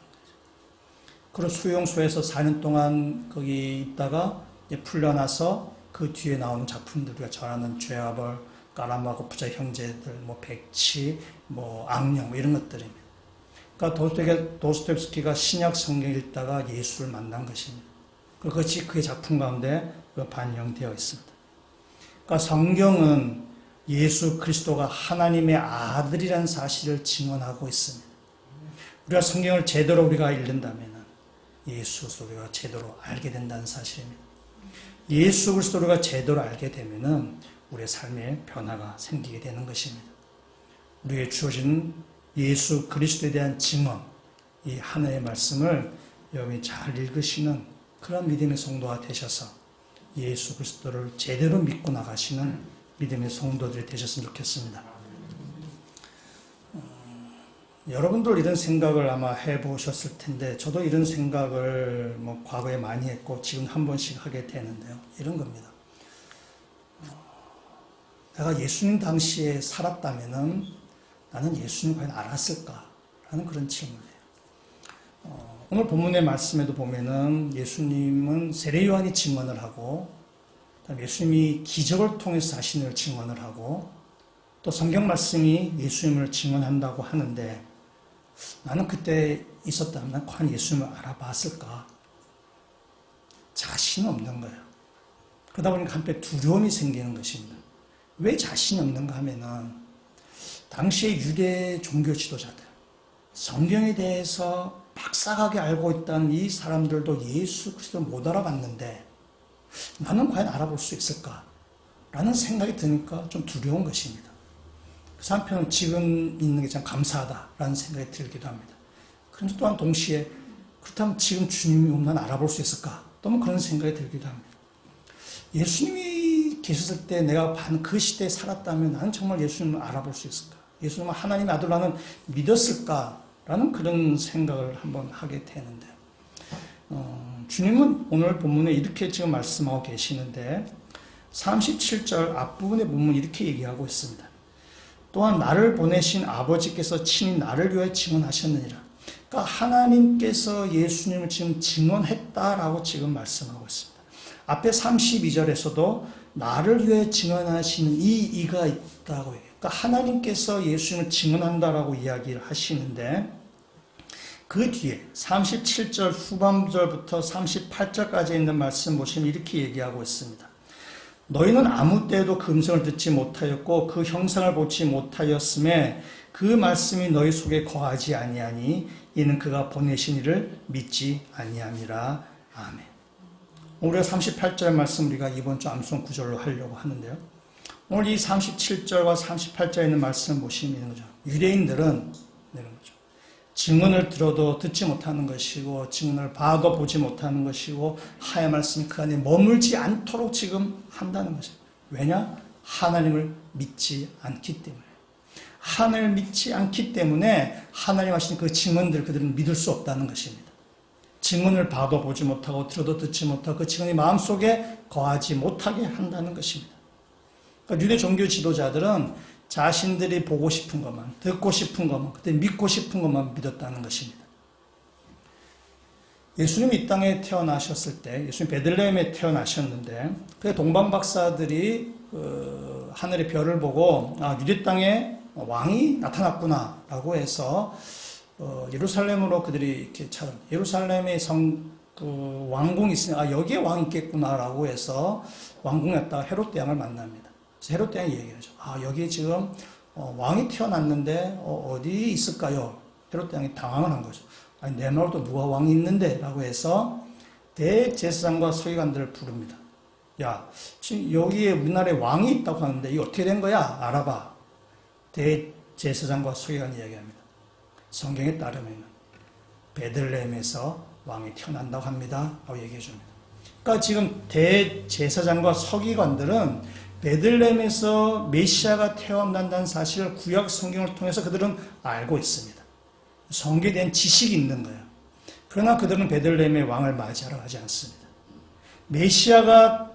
그런 수용소에서 4년 동안 거기 있다가 풀려나서 그 뒤에 나오는 작품들, 우리가 잘 아는 죄와벌, 까라마고 부자 형제들, 백치, 악령 이런 것들입니다. 그러니까 도스토옙스키가 신약 성경 읽다가 예수를 만난 것입니다. 그것이 그의 작품 가운데 반영되어 있습니다. 그러니까 성경은 예수 그리스도가 하나님의 아들이라는 사실을 증언하고 있습니다. 우리가 성경을 제대로 우리가 읽는다면 예수 그리스도를 우리가 제대로 알게 된다는 사실입니다. 예수 그리스도를 우리가 제대로 알게 되면 우리의 삶에 변화가 생기게 되는 것입니다. 우리에게 주어진 예수 그리스도에 대한 증언, 이 하나의 말씀을 여러분이 잘 읽으시는 그런 믿음의 성도가 되셔서 예수 그리스도를 제대로 믿고 나가시는 믿음의 성도들이 되셨으면 좋겠습니다. 여러분들 이런 생각을 아마 해보셨을 텐데, 저도 이런 생각을 과거에 많이 했고 지금 한 번씩 하게 되는데요. 이런 겁니다. 내가 예수님 당시에 살았다면은 나는 예수님 과연 알았을까? 라는 그런 질문이에요. 오늘 본문의 말씀에도 보면은 예수님은 세례 요한이 증언을 하고, 예수님이 기적을 통해서 자신을 증언을 하고, 또 성경 말씀이 예수님을 증언한다고 하는데, 나는 그때 있었다면 과연 예수님을 알아봤을까? 자신이 없는 거예요. 그러다 보니까 한편 두려움이 생기는 것입니다. 왜 자신이 없는가 하면은, 당시의 유대 종교 지도자들, 성경에 대해서 박사하게 알고 있던 이 사람들도 예수 그리스도를 못 알아봤는데 나는 과연 알아볼 수 있을까? 라는 생각이 드니까 좀 두려운 것입니다. 그래서 한편은 지금 있는 게 참 감사하다라는 생각이 들기도 합니다. 그런데 또한 동시에 그렇다면 지금 주님이 오면 알아볼 수 있을까? 또 그런 생각이 들기도 합니다. 예수님이 계셨을 때 내가 그 시대에 살았다면 나는 정말 예수님을 알아볼 수 있을까? 예수님은 하나님의 아들로 나는 믿었을까? 라는 그런 생각을 한번 하게 되는데, 주님은 오늘 본문에 이렇게 지금 말씀하고 계시는데 37절 앞부분의 본문 이렇게 얘기하고 있습니다. 또한 나를 보내신 아버지께서 친히 나를 위해 증언하셨느니라. 그러니까 하나님께서 예수님을 지금 증언했다라고 지금 말씀하고 있습니다. 앞에 32절에서도 나를 위해 증언하시는 이가 있다고 해요. 그러니까 하나님께서 예수님을 증언한다라고 이야기를 하시는데, 그 뒤에 37절 후반절부터 38절까지 있는 말씀 보시면 이렇게 얘기하고 있습니다. 너희는 아무 때에도 그 음성을 듣지 못하였고 그 형상을 보지 못하였음에 그 말씀이 너희 속에 거하지 아니하니 이는 그가 보내신 이를 믿지 아니함이라. 아멘. 우리가 38절 말씀 우리가 이번 주 암송 구절로 하려고 하는데요. 오늘 이 37절과 38절에 있는 말씀을 보시면 이런 거죠. 유대인들은 이런 거죠. 증언을 들어도 듣지 못하는 것이고 증언을 봐도 보지 못하는 것이고 하야 말씀이 그 안에 머물지 않도록 지금 한다는 것입니다. 왜냐? 하나님을 믿지 않기 때문에. 하나님을 믿지 않기 때문에 하나님 하신 그 증언들 그들은 믿을 수 없다는 것입니다. 증언을 봐도 보지 못하고 들어도 듣지 못하고 그 증언이 마음속에 거하지 못하게 한다는 것입니다. 그러니까 유대 종교 지도자들은 자신들이 보고 싶은 것만, 듣고 싶은 것만, 그때 믿고 싶은 것만 믿었다는 것입니다. 예수님이 이 땅에 태어나셨을 때, 예수님 베들레헴에 태어나셨는데, 그 동방 박사들이 하늘의 별을 보고 유대 땅에 왕이 나타났구나라고 해서 예루살렘으로 그들이 이렇게 예루살렘에 왕궁이 있으니 여기에 왕이 있겠구나라고 해서 왕궁에 갔다가 헤롯 왕을 만납니다. 헤롯 왕이 얘기하죠. 여기에 지금 왕이 태어났는데 어디 있을까요? 헤롯 왕이 당황을 한 거죠. 아니 내 말도 누가 왕이 있는데? 라고 해서 대제사장과 서기관들을 부릅니다. 야, 지금 여기에 우리나라에 왕이 있다고 하는데 이게 어떻게 된 거야? 알아봐. 대제사장과 서기관이 이야기합니다. 성경에 따르면 베들레헴에서 왕이 태어난다고 합니다. 라고 얘기해 줍니다. 그러니까 지금 대제사장과 서기관들은 베들레헴에서 메시아가 태어난다는 사실을 구약 성경을 통해서 그들은 알고 있습니다. 성경에 대한 지식이 있는 거예요. 그러나 그들은 베들레헴의 왕을 맞이하러 가지 않습니다. 메시아가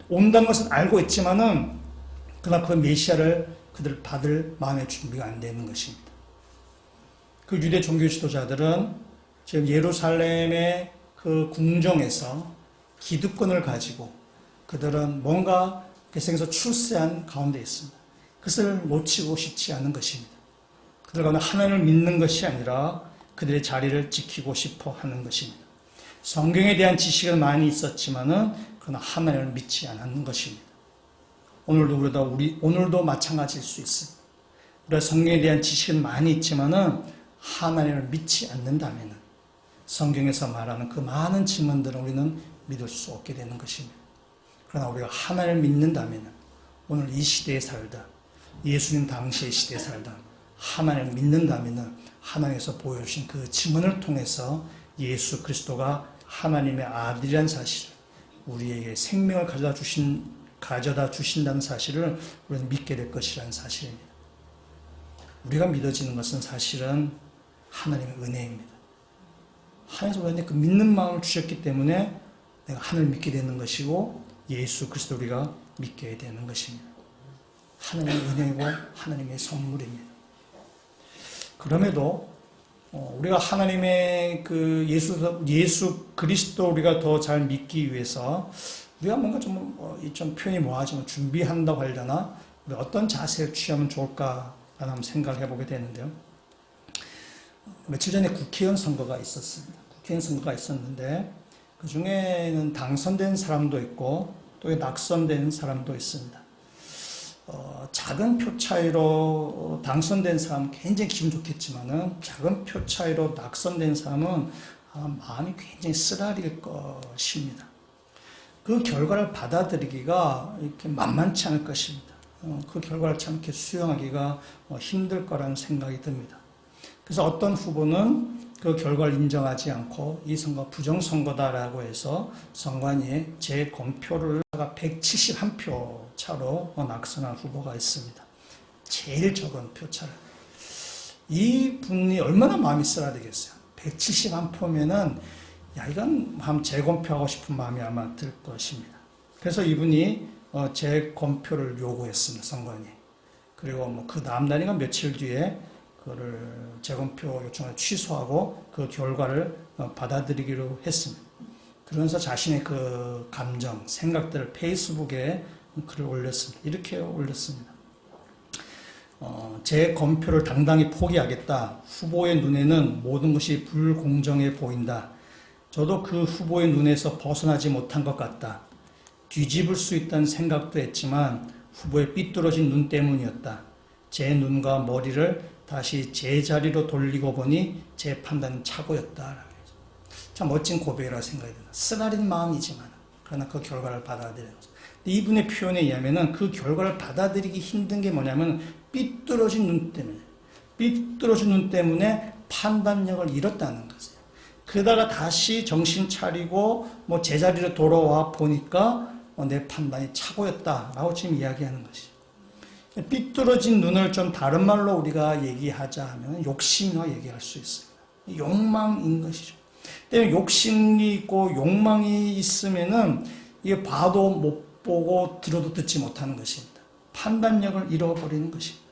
온다는 것은 알고 있지만은 그러나 그 메시아를 그들 받을 마음의 준비가 안 되는 것입니다. 그 유대 종교 지도자들은 지금 예루살렘의 그 궁정에서 기득권을 가지고 그들은 뭔가 계속해서 출세한 가운데 있습니다. 그것을 놓치고 싶지 않은 것입니다. 그들 가운데 하나님을 믿는 것이 아니라 그들의 자리를 지키고 싶어 하는 것입니다. 성경에 대한 지식은 많이 있었지만은 그러나 하나님을 믿지 않았는 것입니다. 오늘도 마찬가지일 수 있습니다. 우리가 성경에 대한 지식은 많이 있지만은 하나님을 믿지 않는다면은 성경에서 말하는 그 많은 증언들은 우리는 믿을 수 없게 되는 것입니다. 그러나 우리가 하나님을 믿는다면은 오늘 이 시대에 살다 예수님 당시의 시대에 살다 하나님을 믿는다면은 하나님께서 보여주신 그 증언을 통해서 예수 그리스도가 하나님의 아들이라는 사실을 우리에게 생명을 가져다 주신다는 사실을 우리는 믿게 될 것이라는 사실입니다. 우리가 믿어지는 것은 사실은 하나님의 은혜입니다. 하나님께서 우리한테 그 믿는 마음을 주셨기 때문에 내가 하나님을 믿게 되는 것이고 예수 그리스도 우리가 믿게 되는 것입니다. 하나님의 은혜이고 하나님의 선물입니다. 그럼에도 우리가 하나님의 그 예수 그리스도 우리가 더 잘 믿기 위해서 우리가 뭔가 좀 표현이 뭐하지만 준비한다고 하려나 우리 어떤 자세를 취하면 좋을까 라는 생각을 해보게 되는데요. 며칠 전에 국회의원 선거가 있었습니다. 국회의원 선거가 있었는데 그 중에는 당선된 사람도 있고 또 낙선된 사람도 있습니다. 작은 표 차이로 당선된 사람은 굉장히 기분 좋겠지만은 작은 표 차이로 낙선된 사람은 마음이 굉장히 쓰라릴 것입니다. 그 결과를 받아들이기가 이렇게 만만치 않을 것입니다. 그 결과를 참 이렇게 수용하기가 힘들 거라는 생각이 듭니다. 그래서 어떤 후보는 그 결과를 인정하지 않고 이 선거 부정선거다라고 해서 선관위에 재검표를 171표 차로 낙선한 후보가 있습니다. 제일 적은 표차를. 이 분이 얼마나 마음이 쓰라 되겠어요. 171표면은 이건 한번 재검표하고 싶은 마음이 아마 들 것입니다. 그래서 이분이 재검표를 요구했습니다. 선관위에. 그리고 그 다음 날인가 며칠 뒤에 그거를 재검표 요청을 취소하고 그 결과를 받아들이기로 했습니다. 그러면서 자신의 그 감정, 생각들을 페이스북에 글을 올렸습니다. 이렇게 올렸습니다. 재검표를 당당히 포기하겠다. 후보의 눈에는 모든 것이 불공정해 보인다. 저도 그 후보의 눈에서 벗어나지 못한 것 같다. 뒤집을 수 있다는 생각도 했지만 후보의 삐뚤어진 눈 때문이었다. 제 눈과 머리를 다시 제자리로 돌리고 보니 제 판단은 착오였다. 참 멋진 고백이라고 생각이 듭니다. 쓰라린 마음이지만 그러나 그 결과를 받아들이는 거죠. 이분의 표현에 의하면 그 결과를 받아들이기 힘든 게 뭐냐면 삐뚤어진 눈 때문에 판단력을 잃었다는 것이에요. 그러다가 다시 정신 차리고 제자리로 돌아와 보니까 내 판단이 착오였다라고 지금 이야기하는 것이죠. 삐뚤어진 눈을 좀 다른 말로 우리가 얘기하자 하면 욕심이라고 얘기할 수 있습니다. 욕망인 것이죠. 때문에 욕심이 있고 욕망이 있으면은 이게 봐도 못 보고 들어도 듣지 못하는 것입니다. 판단력을 잃어버리는 것입니다.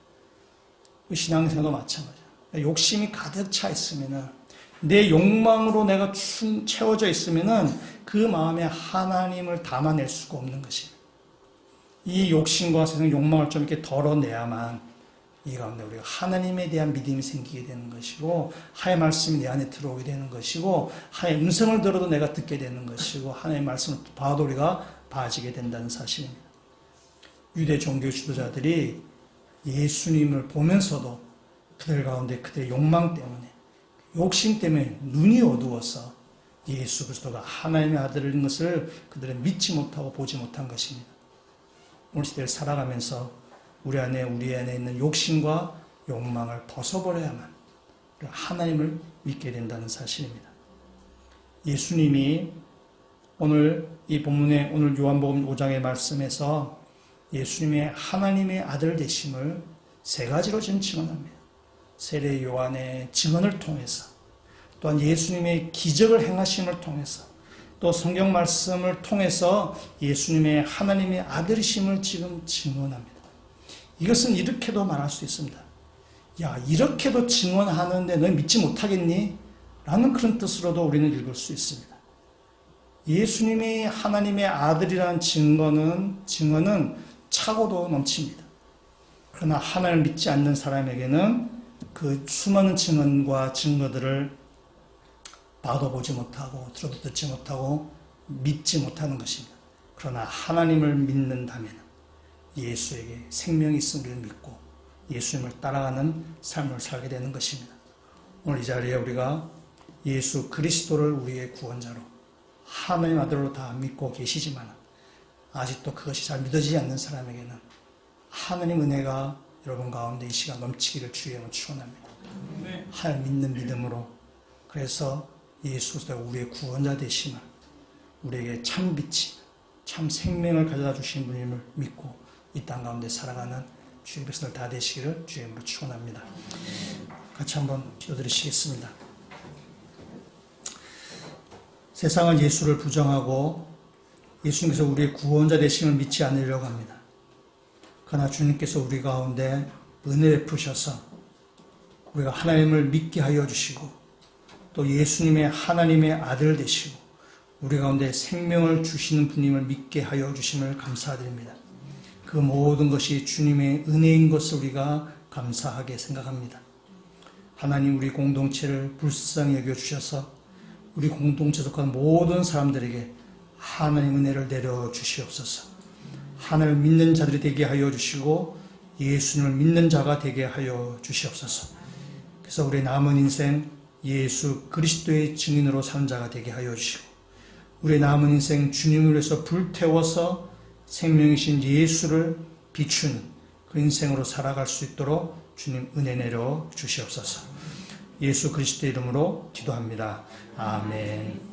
신앙생활도 마찬가지예요. 욕심이 가득 차 있으면은 내 욕망으로 내가 채워져 있으면은 그 마음에 하나님을 담아낼 수가 없는 것입니다. 이 욕심과 세상 욕망을 좀 이렇게 덜어내야만 이 가운데 우리가 하나님에 대한 믿음이 생기게 되는 것이고 하나님의 말씀이 내 안에 들어오게 되는 것이고 하나님의 음성을 들어도 내가 듣게 되는 것이고 하나님의 말씀을 봐도 우리가 봐지게 된다는 사실입니다. 유대 종교 지도자들이 예수님을 보면서도 그들 가운데 그들의 욕망 때문에 욕심 때문에 눈이 어두워서 예수 그리스도가 하나님의 아들인 것을 그들은 믿지 못하고 보지 못한 것입니다. 오늘 시대를 살아가면서 우리 안에 있는 욕심과 욕망을 벗어버려야만 하나님을 믿게 된다는 사실입니다. 예수님이 오늘 이 본문의 오늘 요한복음 5장의 말씀에서 예수님의 하나님의 아들 되심을 세 가지로 지금 증언합니다. 세례 요한의 증언을 통해서 또한 예수님의 기적을 행하심을 통해서 또 성경 말씀을 통해서 예수님의 하나님의 아들이심을 지금 증언합니다. 이것은 이렇게도 말할 수 있습니다. 야, 이렇게도 증언하는데 너 믿지 못하겠니? 라는 그런 뜻으로도 우리는 읽을 수 있습니다. 예수님이 하나님의 아들이라는 증언은 차고도 넘칩니다. 그러나 하나님을 믿지 않는 사람에게는 그 수많은 증언과 증거들을 봐도 보지 못하고 들어도 듣지 못하고 믿지 못하는 것입니다. 그러나 하나님을 믿는다면 예수에게 생명이 있음을 믿고 예수님을 따라가는 삶을 살게 되는 것입니다. 오늘 이 자리에 우리가 예수 그리스도를 우리의 구원자로 하나님 아들로 다 믿고 계시지만 아직도 그것이 잘 믿어지지 않는 사람에게는 하나님 은혜가 여러분 가운데 이 시간 넘치기를 주의 이름으로 축원합니다. 하나님 믿는 믿음으로 그래서 예수 그리스도가 우리의 구원자 되심을 우리에게 참 빛이 참 생명을 가져다 주신 분임을 믿고 이 땅 가운데 살아가는 주의 백성들 다 되시기를 주의 이름으로 축원합니다. 같이 한번 기도드리시겠습니다. 세상은 예수를 부정하고 예수님께서 우리의 구원자 되심을 믿지 않으려고 합니다. 그러나 주님께서 우리 가운데 은혜 베푸셔서 우리가 하나님을 믿게 하여 주시고 또 예수님의 하나님의 아들 되시고 우리 가운데 생명을 주시는 분임을 믿게 하여 주심을 감사드립니다. 그 모든 것이 주님의 은혜인 것을 우리가 감사하게 생각합니다. 하나님 우리 공동체를 불쌍히 여겨주셔서 우리 공동체 속한 모든 사람들에게 하나님 은혜를 내려주시옵소서. 하나님을 믿는 자들이 되게 하여 주시고 예수님을 믿는 자가 되게 하여 주시옵소서. 그래서 우리 남은 인생 예수 그리스도의 증인으로 사는 자가 되게 하여 주시고 우리 남은 인생 주님을 위해서 불태워서 생명이신 예수를 비추는 그 인생으로 살아갈 수 있도록 주님 은혜 내려 주시옵소서. 예수 그리스도의 이름으로 기도합니다. 아멘.